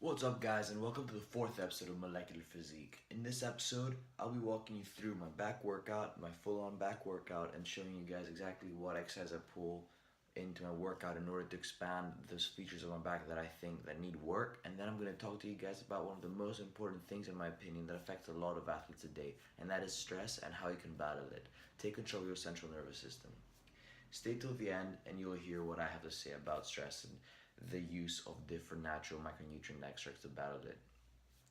What's up, guys, and welcome to the fourth episode of Molecular Physique. In this episode, I'll be walking you through my back workout, my full-on back workout, and showing you guys exactly what exercise I pull into my workout in order to expand those features of my back that I think that need work. And then I'm going to talk to you guys about one of the most important things, in my opinion, that affects a lot of athletes today, and that is stress and how you can battle it. Take control of your central nervous system. Stay till the end and you'll hear what I have to say about stress and the use of different natural micronutrient extracts to battle it.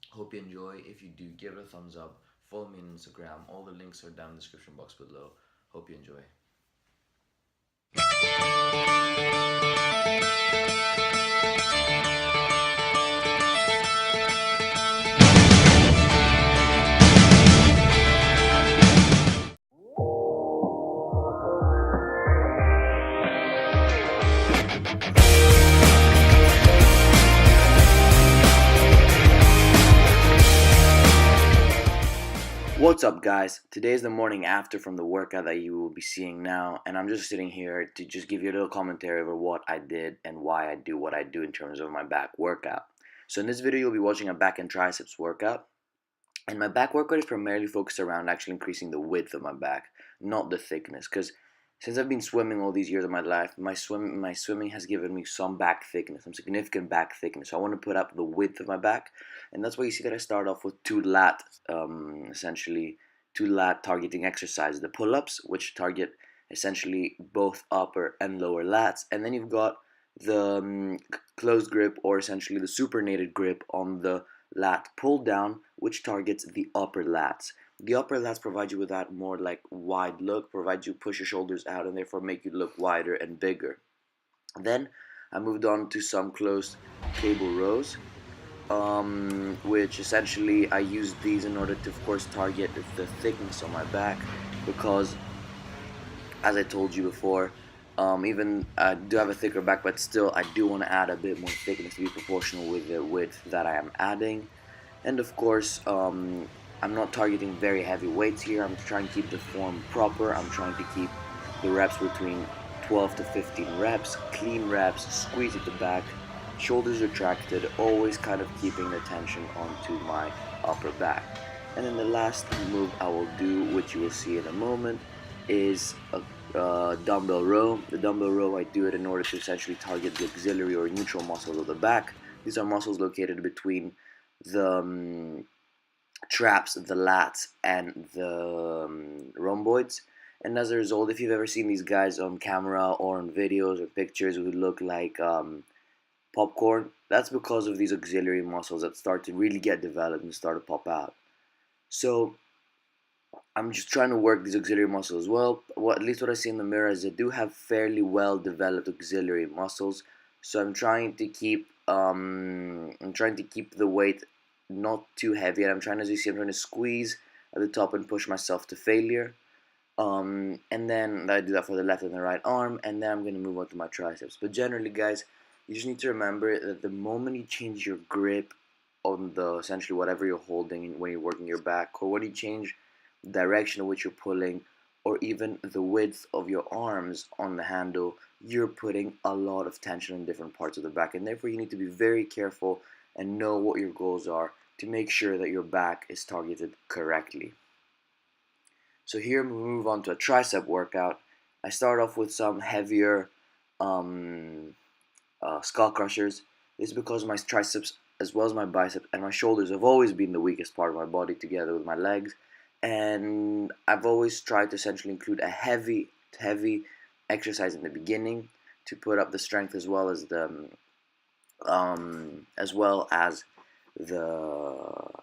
Hope you enjoy. If you do, give it a thumbs up. Follow me on Instagram. All the links are down in the description box below. Hope you enjoy. What's up, guys? Today is the morning after from the workout that you will be seeing now, and I'm just sitting here to just give you a little commentary over what I did and why I do what I do in terms of my back workout. So in this video, you'll be watching a back and triceps workout, and my back workout is primarily focused around actually increasing the width of my back, not the thickness, because since I've been swimming all these years of my life, my swimming has given me some back thickness, some significant back thickness. So I want to put up the width of my back, and that's why you see that I start off with essentially two lat targeting exercises. The pull-ups, which target essentially both upper and lower lats, and then you've got the closed grip, or essentially the supinated grip on the lat pull down, which targets the upper lats. The upper lats provide you with that more like wide look, provide you push your shoulders out and therefore make you look wider and bigger. Then I moved on to some closed cable rows, which essentially I use these in order to, of course, target the thickness on my back, because as I told you before, even I do have a thicker back, but still I do want to add a bit more thickness to be proportional with the width that I am adding. And of course, I'm not targeting very heavy weights here. I'm trying to keep the form proper. I'm trying to keep the reps between 12 to 15 reps, clean reps, squeeze at the back, shoulders retracted, always kind of keeping the tension onto my upper back. And then the last move I will do, which you will see in a moment, is a dumbbell row. The dumbbell row, I do it in order to essentially target the auxiliary or neutral muscles of the back. These are muscles located between the traps, the lats, and the rhomboids. And as a result, if you've ever seen these guys on camera or on videos or pictures who look like popcorn, that's because of these auxiliary muscles that start to really get developed and start to pop out. So I'm just trying to work these auxiliary muscles as well. At least what I see in the mirror is I do have fairly well developed auxiliary muscles. So I'm trying to keep the weight not too heavy, and I'm trying, as you see, I'm trying to squeeze at the top and push myself to failure. And then I do that for the left and the right arm, and then I'm going to move on to my triceps. But generally, guys, you just need to remember that the moment you change your grip on the essentially whatever you're holding when you're working your back, or when you change the direction of which you're pulling, or even the width of your arms on the handle, you're putting a lot of tension in different parts of the back, and therefore you need to be very careful and know what your goals are to make sure that your back is targeted correctly. So here we move on to a tricep workout. I start off with some heavier skull crushers. This is because my triceps, as well as my biceps and my shoulders, have always been the weakest part of my body together with my legs, and I've always tried to essentially include a heavy exercise in the beginning to put up the strength as well as the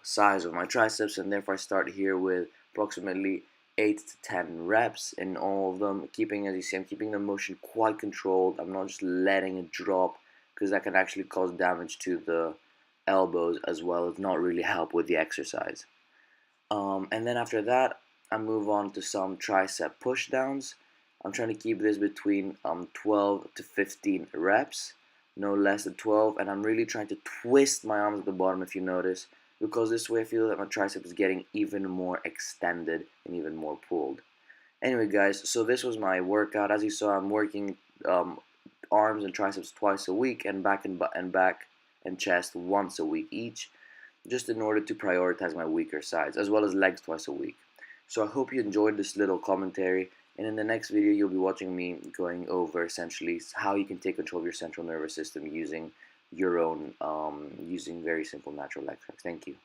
size of my triceps, and therefore I start here with approximately 8 to 10 reps in all of them, keeping, as you see, I'm keeping the motion quite controlled. I'm not just letting it drop, because that can actually cause damage to the elbows as well as not really help with the exercise. And then after that, I move on to some tricep push downs. I'm trying to keep this between 12 to 15 reps, no less than 12, and I'm really trying to twist my arms at the bottom, if you notice, because this way I feel that my tricep is getting even more extended and even more pulled. Anyway, guys, so this was my workout. As you saw, I'm working arms and triceps twice a week, and back and chest once a week each, just in order to prioritize my weaker sides, as well as legs twice a week. So I hope you enjoyed this little commentary, and in the next video you'll be watching me going over essentially how you can take control of your central nervous system using your own, using very simple natural extracts. Thank you.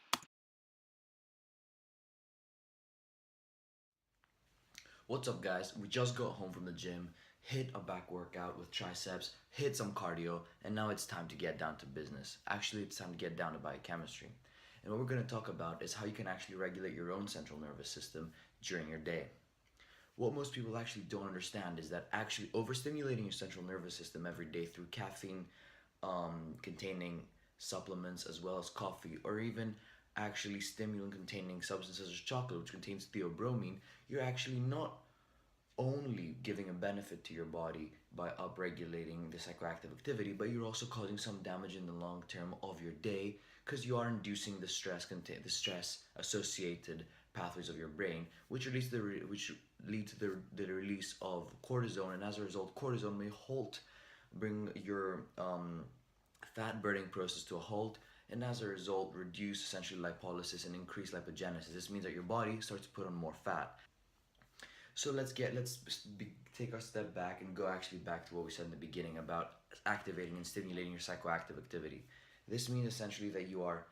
What's up, guys? We just got home from the gym, hit a back workout with triceps, hit some cardio, and now it's time to get down to business. Actually, it's time to get down to biochemistry. And what we're going to talk about is how you can actually regulate your own central nervous system during your day. What most people actually don't understand is that actually overstimulating your central nervous system every day through caffeine containing supplements as well as coffee, or even actually stimulant containing substances as chocolate, which contains theobromine, you're actually not only giving a benefit to your body by upregulating the psychoactive activity, but you're also causing some damage in the long term of your day because you are inducing the stress associated pathways of your brain, which lead to the release of cortisone, and as a result, cortisone may bring your fat burning process to a halt, and as a result, reduce essentially lipolysis and increase lipogenesis. This means that your body starts to put on more fat. So take a step back and go actually back to what we said in the beginning about activating and stimulating your psychoactive activity. This means essentially that you are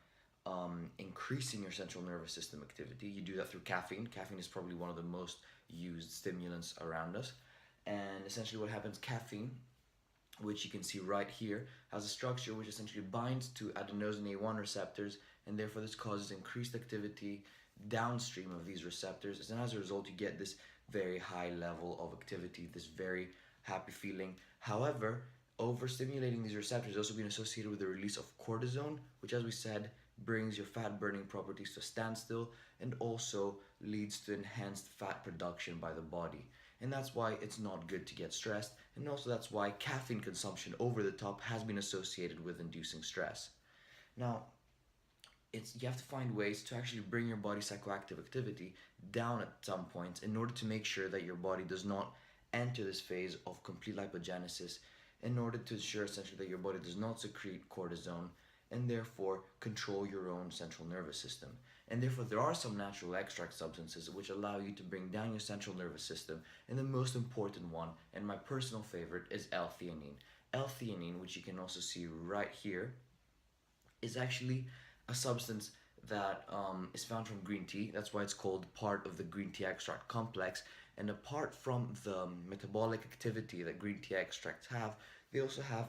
increasing your central nervous system activity. You do that through caffeine. Caffeine is probably one of the most used stimulants around us. And essentially, what happens, caffeine, which you can see right here, has a structure which essentially binds to adenosine A1 receptors, and therefore this causes increased activity downstream of these receptors, and as a result you get this very high level of activity, this very happy feeling. However, overstimulating these receptors has also been associated with the release of cortisone, which, as we said, brings your fat burning properties to a standstill and also leads to enhanced fat production by the body. And that's why it's not good to get stressed, and also that's why caffeine consumption over the top has been associated with inducing stress. Now, you have to find ways to actually bring your body's psychoactive activity down at some points in order to make sure that your body does not enter this phase of complete lipogenesis, in order to ensure essentially that your body does not secrete cortisone and therefore control your own central nervous system. And therefore, there are some natural extract substances which allow you to bring down your central nervous system, and the most important one, and my personal favorite, is L-theanine. L-theanine, which you can also see right here, is actually a substance that is found from green tea. That's why it's called part of the green tea extract complex. And apart from the metabolic activity that green tea extracts have, they also have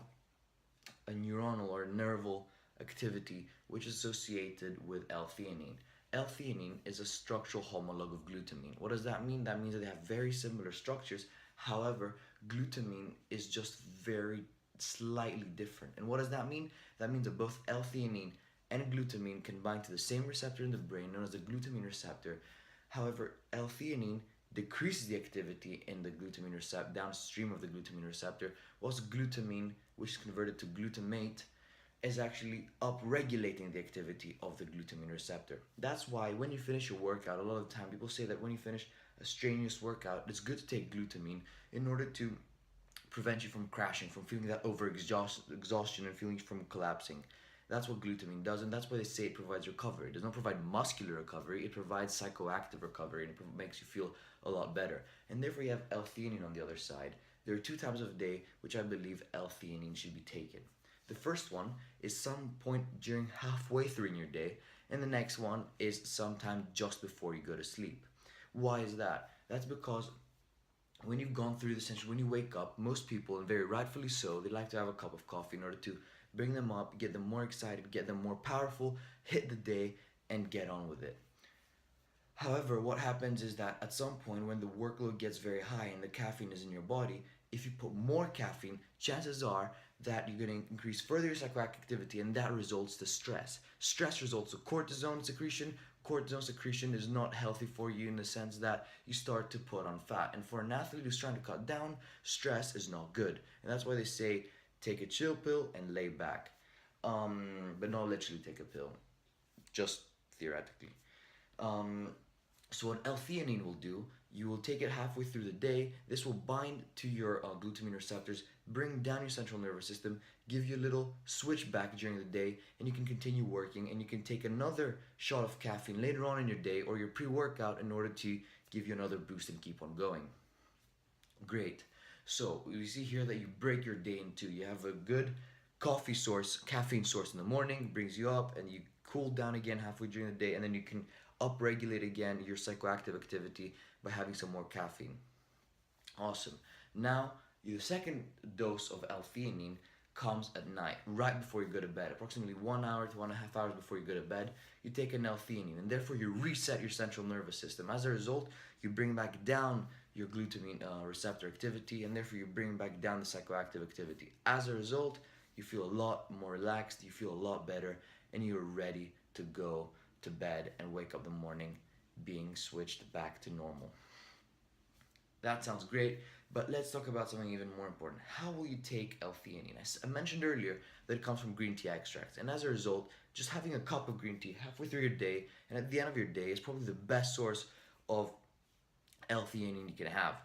a neuronal or nerval activity which is associated with L-theanine. L-theanine is a structural homologue of glutamine. What does that mean? That means that they have very similar structures. However, glutamine is just very slightly different. And what does that mean? That means that both L-theanine and glutamine can bind to the same receptor in the brain known as the glutamine receptor. However, L-theanine decreases the activity in the glutamine receptor, downstream of the glutamine receptor, whilst glutamine, which is converted to glutamate, is actually upregulating the activity of the glutamine receptor. That's why when you finish your workout, a lot of the time people say that when you finish a strenuous workout, it's good to take glutamine in order to prevent you from crashing, from feeling that exhaustion and feeling from collapsing. That's what glutamine does, and that's why they say it provides recovery. It does not provide muscular recovery, it provides psychoactive recovery, and it makes you feel a lot better. And therefore you have L-theanine on the other side. There are 2 times of the day which I believe L-theanine should be taken. The first one is some point during halfway through in your day, and the next one is sometime just before you go to sleep. Why is that? That's because when you've gone through the session, when you wake up, most people, and very rightfully so, they like to have a cup of coffee in order to bring them up, get them more excited, get them more powerful, hit the day, and get on with it. However, what happens is that at some point when the workload gets very high and the caffeine is in your body, if you put more caffeine, chances are that you're going to increase further your psychoactive activity, and that results to stress. Stress results to cortisone secretion. Cortisone secretion is not healthy for you in the sense that you start to put on fat. And for an athlete who's trying to cut down, stress is not good. And that's why they say take a chill pill and lay back. But not literally take a pill, just theoretically. So what L-theanine will do, you will take it halfway through the day. This will bind to your glutamine receptors, bring down your central nervous system, give you a little switch back during the day, and you can continue working, and you can take another shot of caffeine later on in your day or your pre-workout in order to give you another boost and keep on going. Great. So you see here that you break your day in two. You have a good coffee source, caffeine source in the morning, brings you up, and you cool down again halfway during the day, and then you can upregulate again your psychoactive activity by having some more caffeine. Awesome. Now, your second dose of L-theanine comes at night, right before you go to bed. Approximately 1 hour to 1.5 hours before you go to bed, you take an L-theanine, and therefore you reset your central nervous system. As a result, you bring back down your glutamine receptor activity, and therefore you bring back down the psychoactive activity. As a result, you feel a lot more relaxed, you feel a lot better, and you're ready to go to bed and wake up in the morning being switched back to normal. That sounds great, but let's talk about something even more important. How will you take L-theanine? I mentioned earlier that it comes from green tea extracts, and as a result, just having a cup of green tea halfway through your day and at the end of your day is probably the best source of L-theanine you can have.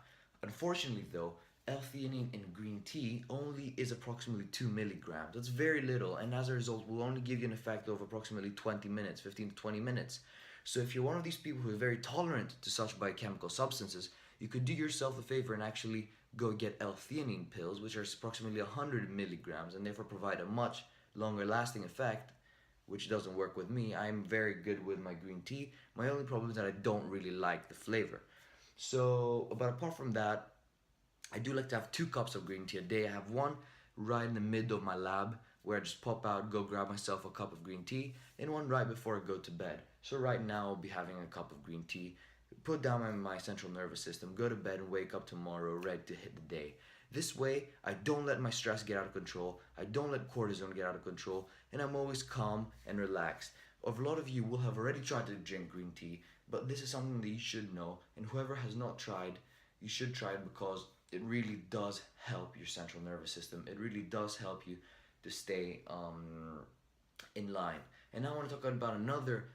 Unfortunately, though, L-theanine in green tea only is approximately 2 milligrams. That's very little, and as a result, will only give you an effect of approximately 20 minutes, 15 to 20 minutes. So if you're one of these people who is very tolerant to such biochemical substances, you could do yourself a favor and actually go get L-theanine pills, which are approximately 100 milligrams and therefore provide a much longer lasting effect, which doesn't work with me. I'm very good with my green tea. My only problem is that I don't really like the flavor. So, but apart from that, I do like to have 2 cups of green tea a day. I have one right in the middle of my lab where I just pop out, go grab myself a cup of green tea, and one right before I go to bed. So right now I'll be having a cup of green tea, put down my central nervous system, go to bed and wake up tomorrow ready to hit the day. This way, I don't let my stress get out of control, I don't let cortisol get out of control, and I'm always calm and relaxed. A lot of you will have already tried to drink green tea, but this is something that you should know, and whoever has not tried, you should try it because it really does help your central nervous system. It really does help you to stay in line. And now I want to talk about another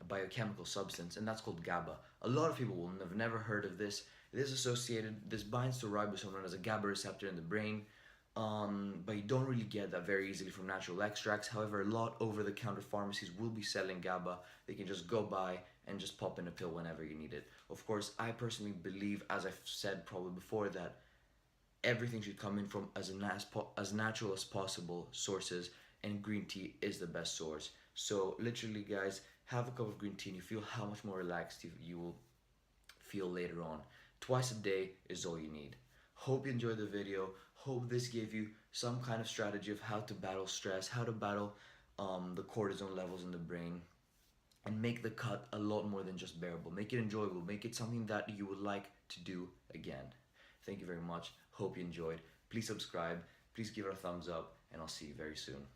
biochemical substance, and that's called GABA. A lot of people will have never heard of this. It is associated, this binds to ribosome known as a GABA receptor in the brain, but you don't really get that very easily from natural extracts. However, a lot over-the-counter pharmacies will be selling GABA. They can just go buy and just pop in a pill whenever you need it. Of course, I personally believe, as I've said probably before, that everything should come in from as natural as possible sources, and green tea is the best source. So literally, guys, have a cup of green tea and you feel how much more relaxed you will feel later on. Twice a day is all you need. Hope you enjoyed the video. Hope this gave you some kind of strategy of how to battle stress, how to battle the cortisol levels in the brain, and make the cut a lot more than just bearable. Make it enjoyable. Make it something that you would like to do again. Thank you very much. Hope you enjoyed. Please subscribe. Please give it a thumbs up, and I'll see you very soon.